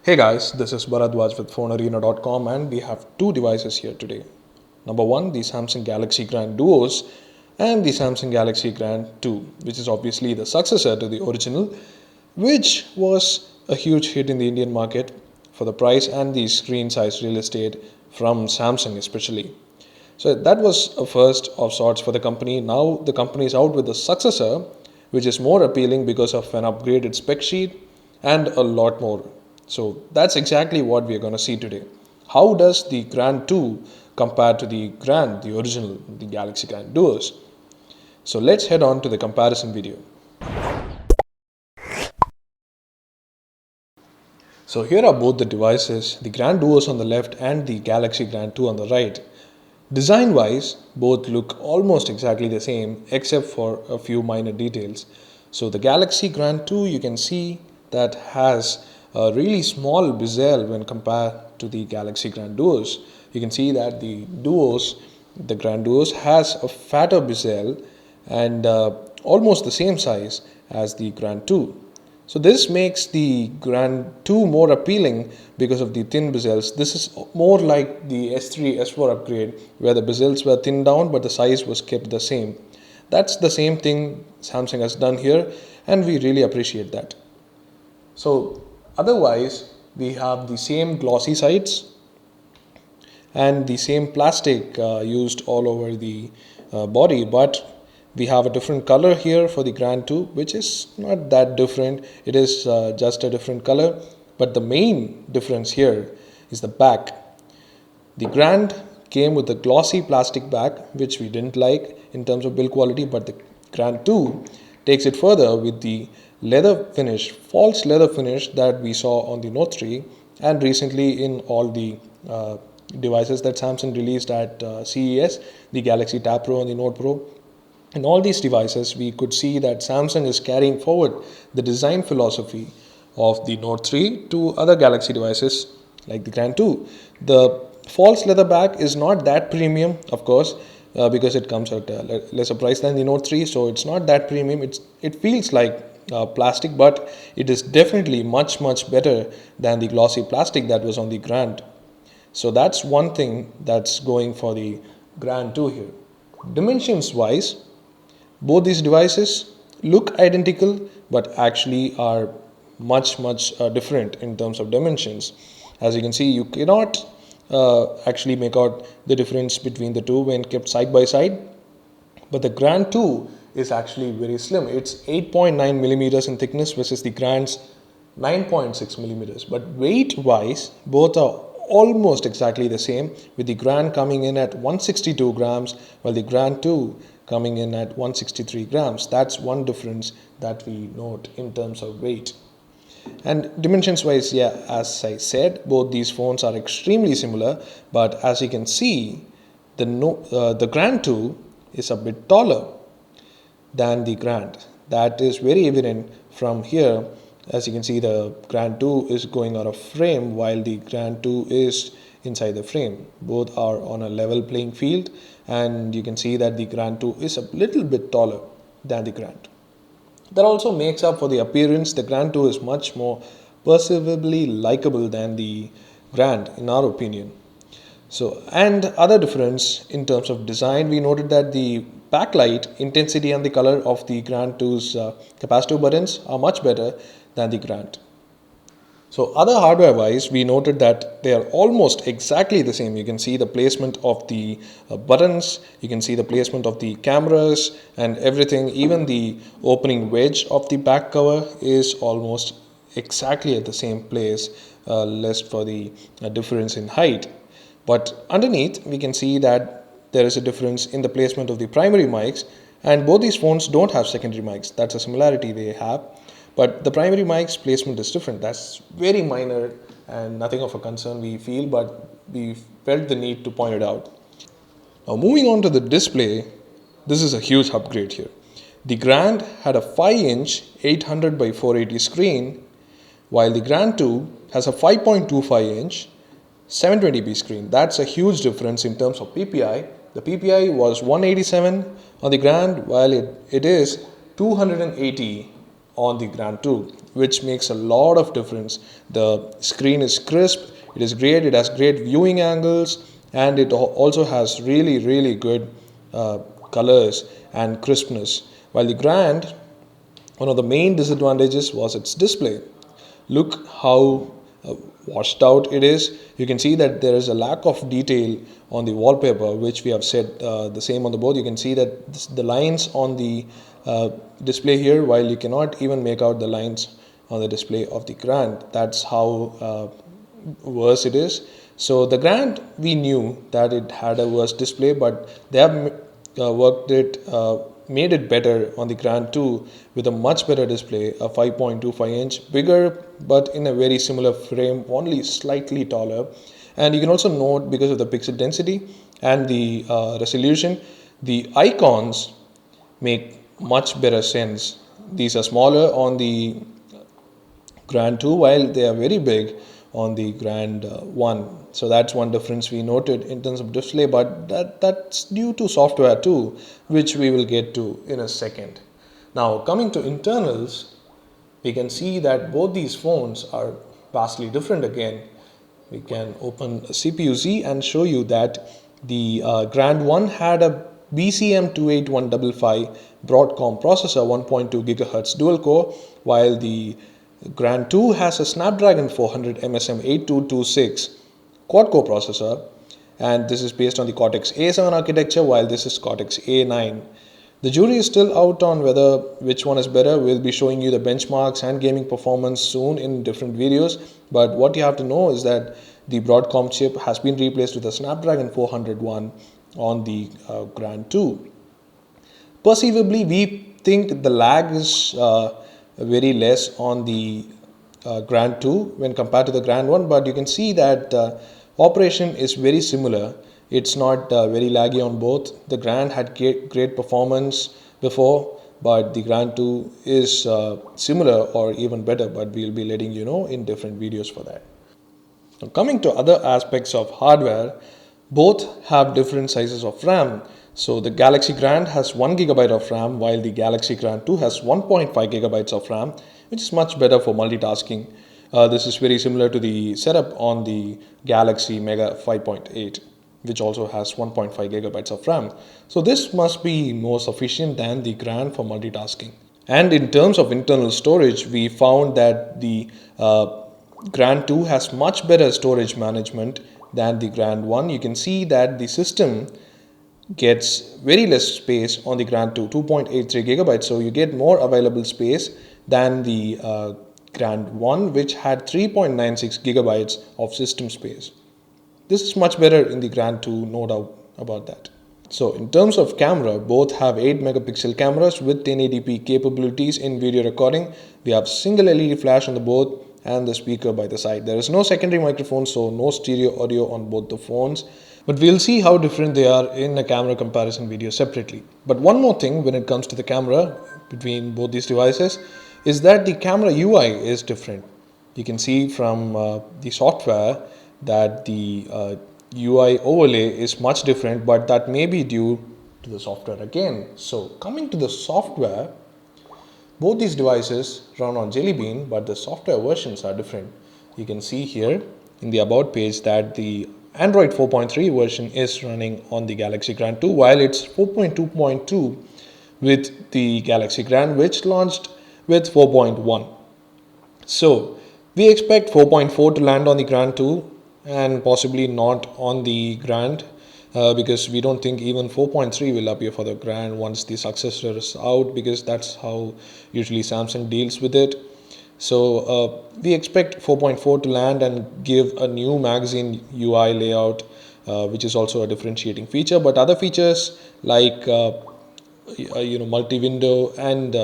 Hey guys, this is Bharadwaj with PhoneArena.com and we have two devices here today. Number one, the Samsung Galaxy Grand Duos and the Samsung Galaxy Grand 2, which is obviously the successor to the original, which was a huge hit in the Indian market for the price and the screen size real estate from Samsung especially. So that was a first of sorts for the company. Now the company is out with the successor, which is more appealing because of an upgraded spec sheet and a lot more. So that's exactly what we are going to see today. How does the Grand 2 compare to the Grand, the original, the Galaxy Grand Duos? So let's head on to the comparison video. So here are both the devices, the Grand Duos on the left and the Galaxy Grand 2 on the right. Design wise, both look almost exactly the same except for a few minor details. So the Galaxy Grand 2 you can see that has a really small bezel when compared to the Galaxy Grand Duos. You can see that the Grand Duos has a fatter bezel and almost the same size as the Grand 2. So this makes the Grand 2 more appealing because of the thin bezels. This is more like the S3, S4 upgrade where the bezels were thinned down but the size was kept the same. That's the same thing Samsung has done here and we really appreciate that. So otherwise we have the same glossy sides and the same plastic used all over the body, but we have a different color here for the Grand 2, which is not that different. It is just a different color, but the main difference here is the back. The Grand came with a glossy plastic back, which we didn't like in terms of build quality, but the Grand 2 takes it further with the leather finish, false leather finish that we saw on the Note 3 and recently in all the devices that Samsung released at CES, the Galaxy Tab Pro and the Note Pro. In all these devices, we could see that Samsung is carrying forward the design philosophy of the Note 3 to other Galaxy devices like the Grand 2. The false leather back is not that premium, of course, because it comes at a lesser price than the Note 3, so it's not that premium. It feels like plastic, but it is definitely much better than the glossy plastic that was on the Grand. So that's one thing that's going for the Grand 2 here. Dimensions wise, both these devices look identical but actually are much different in terms of dimensions. As you can see, you cannot actually make out the difference between the two when kept side by side, but the Grand 2 is actually very slim. It's 8.9 millimeters in thickness versus the Grand's 9.6 millimeters, but weight wise both are almost exactly the same, with the Grand coming in at 162 grams while the Grand 2 coming in at 163 grams. That's one difference that we note in terms of weight. And dimensions wise, yeah, as I said, both these phones are extremely similar, but as you can see, the Grand 2 is a bit taller than the Grand. That is very evident from here. As you can see, the Grand 2 is going out of frame while the Grand 2 is inside the frame. Both are on a level playing field, and you can see that the Grand 2 is a little bit taller than the Grand. That also makes up for the appearance. The Grand 2 is much more perceivably likable than the Grand in our opinion. So, and other difference in terms of design, we noted that the backlight intensity and the color of the Grand 2's capacitive buttons are much better than the Grand. So other hardware wise, we noted that they are almost exactly the same. You can see the placement of the buttons, you can see the placement of the cameras and everything. Even the opening wedge of the back cover is almost exactly at the same place, less for the difference in height. But underneath, we can see that there is a difference in the placement of the primary mics, and both these phones don't have secondary mics. That's a similarity they have. But the primary mic's placement is different. That's very minor and nothing of a concern we feel, but we felt the need to point it out. Now moving on to the display, this is a huge upgrade here. The Grand had a 5-inch 800 by 480 screen, while the Grand 2 has a 5.25-inch 720p screen. That's a huge difference in terms of PPI. The PPI was 187 on the Grand, while it is 280 on the Grand 2. which makes a lot of difference. The screen is crisp, it is great, it has great viewing angles, and it also has really good colors and crispness. While the Grand, one of the main disadvantages was its display. Look how washed out it is. You can see that there is a lack of detail on the wallpaper, which we have said the same on the board. You can see that the lines on the display here, while you cannot even make out the lines on the display of the Grand. That's how worse it is. So the Grand, we knew that it had a worse display, but they have made it better on the Grand 2 with a much better display, a 5.25-inch, bigger but in a very similar frame, only slightly taller. And you can also note, because of the pixel density and the resolution, the icons make much better sense. These are smaller on the Grand 2 while they are very big on the Grand 1. So that's one difference we noted in terms of display, but that's due to software too, which we will get to in a second. Now coming to internals, we can see that both these phones are vastly different again. We can open CPU-Z and show you that the Grand 1 had a BCM28155 Broadcom processor, 1.2 GHz dual core, while the Grand 2 has a Snapdragon 400 MSM8226 quad-core processor, and this is based on the Cortex A7 architecture, while this is Cortex A9. The jury is still out on which one is better. We'll be showing you the benchmarks and gaming performance soon in different videos, but what you have to know is that the Broadcom chip has been replaced with a Snapdragon 400 one on the Grand 2. Perceivably, we think the lag is very less on the Grand 2 when compared to the Grand 1, but you can see that operation is very similar. It's not very laggy on both. The Grand had great performance before, but the Grand 2 is similar or even better, but we'll be letting you know in different videos for that. Now, coming to other aspects of hardware, both have different sizes of RAM. So the Galaxy Grand has 1 GB of RAM, while the Galaxy Grand 2 has 1.5 GB of RAM, which is much better for multitasking. This is very similar to the setup on the Galaxy Mega 5.8, which also has 1.5 GB of RAM. So this must be more sufficient than the Grand for multitasking. And in terms of internal storage, we found that the Grand 2 has much better storage management than the Grand 1. You can see that the system gets very less space on the Grand 2, 2.83 gigabytes. So you get more available space than the Grand 1, which had 3.96 gigabytes of system space. This is much better in the Grand 2, no doubt about that. So in terms of camera, both have 8 megapixel cameras with 1080p capabilities in video recording. We have single LED flash on the both and the speaker by the side. There is no secondary microphone, so no stereo audio on both the phones. But we'll see how different they are in a camera comparison video separately. But one more thing when it comes to the camera between both these devices is that the camera UI is different. You can see from the software that the UI overlay is much different, but that may be due to the software again. So coming to the software, both these devices run on Jelly Bean, but the software versions are different. You can see here in the About page that the Android 4.3 version is running on the Galaxy Grand 2, while it's 4.2.2 with the Galaxy Grand, which launched with 4.1. So we expect 4.4 to land on the Grand 2 and possibly not on the Grand because we don't think even 4.3 will appear for the Grand once the successor is out, because that's how usually Samsung deals with it. So we expect 4.4 to land and give a new magazine UI layout, which is also a differentiating feature. But other features like multi-window and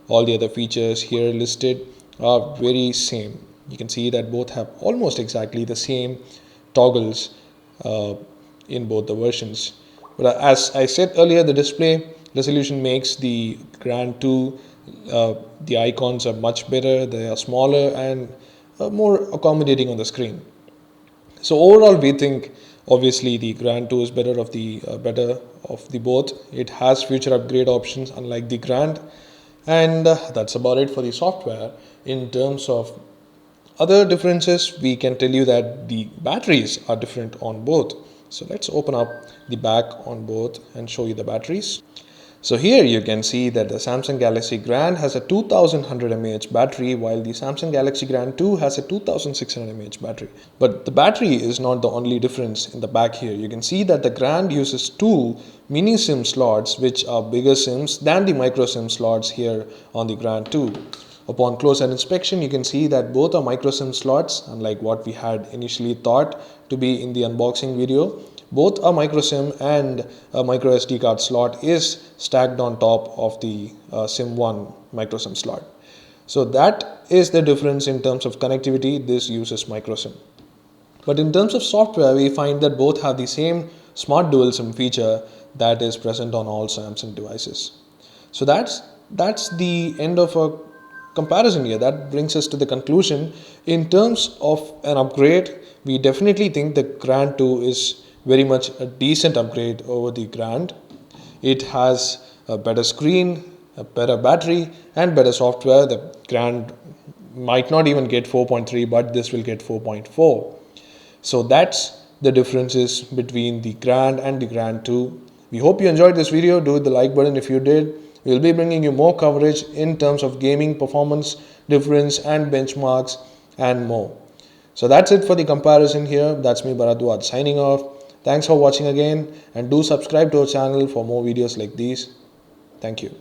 all the other features here listed are very same. You can see that both have almost exactly the same toggles in both the versions. But as I said earlier, the display resolution makes the Grand 2 the icons are much better, they are smaller and more accommodating on the screen. So overall, we think obviously the Grand 2 is better of the both. It has future upgrade options unlike the Grand, and that's about it for the software. In terms of other differences, we can tell you that the batteries are different on both. So let's open up the back on both and show you the batteries. So here you can see that the Samsung Galaxy Grand has a 2100 mAh battery, while the Samsung Galaxy Grand 2 has a 2600 mAh battery. But the battery is not the only difference in the back here. You can see that the Grand uses two mini SIM slots, which are bigger SIMs than the micro SIM slots here on the Grand 2. Upon closer inspection, you can see that both are micro SIM slots, unlike what we had initially thought to be in the unboxing video. Both a micro SIM and a micro SD card slot is stacked on top of the SIM 1 micro SIM slot. So that is the difference in terms of connectivity. This uses micro SIM. But in terms of software, we find that both have the same smart dual SIM feature that is present on all Samsung devices. So that's the end of a comparison here. That brings us to the conclusion. In terms of an upgrade, we definitely think the Grand 2 is very much a decent upgrade over the Grand. It has a better screen, a better battery, and better software. The Grand might not even get 4.3, but this will get 4.4. So that's the differences between the Grand and the Grand 2. We hope you enjoyed this video. Do hit the like button if you did. We'll be bringing you more coverage in terms of gaming, performance, difference, and benchmarks, and more. So that's it for the comparison here. That's me, Bharadwaj, signing off. Thanks for watching again, and do subscribe to our channel for more videos like these. Thank you.